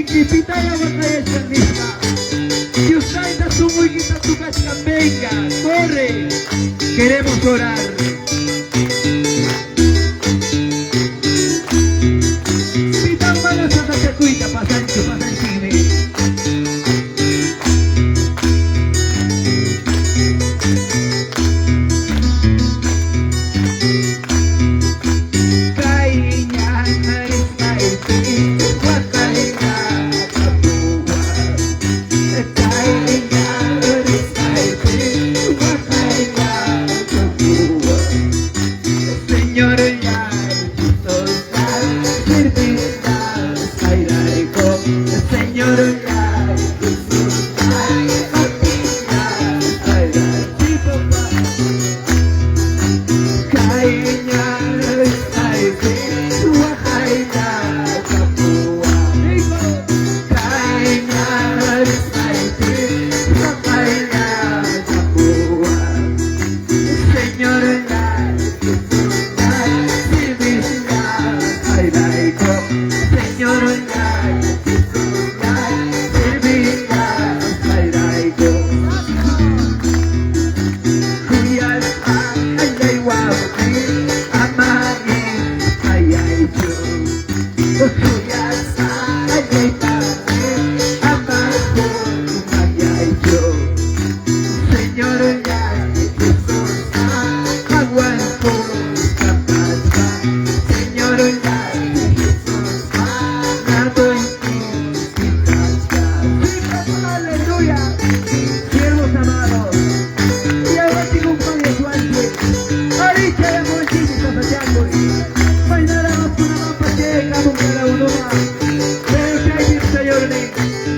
Kipitaya Bakaya Chanita. Si usted está su muiguita tu casa, venga, corre. Queremos orar. Si tan mala Santa Chacuita, pasan cine.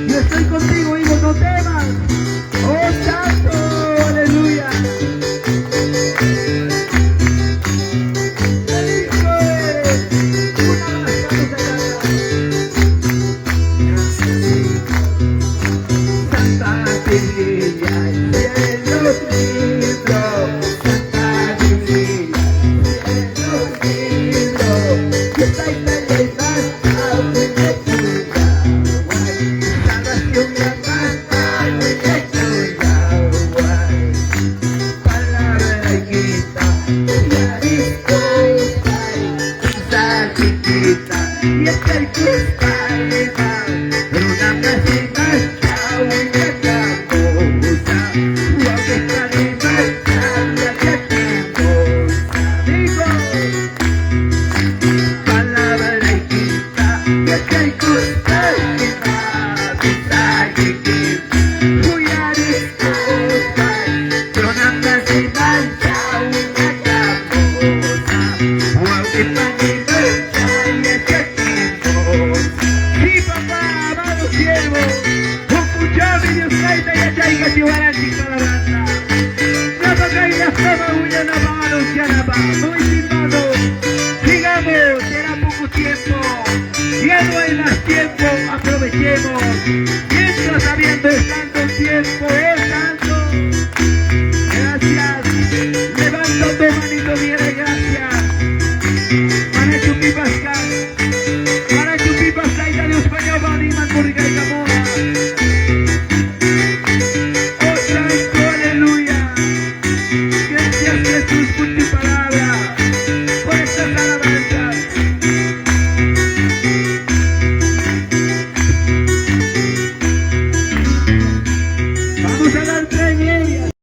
Yo estoy contigo, hijo, no temas. Oh, santo, aleluya. Bendito eres. Una más, vamos allá. Santa Biblia, cielo lindo. Santa Biblia, cielo lindo. Que está en la y está el cristal, en una casita chao y otra cosa, aunque está de marcha, ya que cosa, digo, palabra quita, y está el cristal, voy a disculpar, pero una casita chao y otra cosa, aunque está de sigamos, será poco tiempo, ya no hay más tiempo, aprovechemos, mientras habiendo tanto tiempo, es tanto.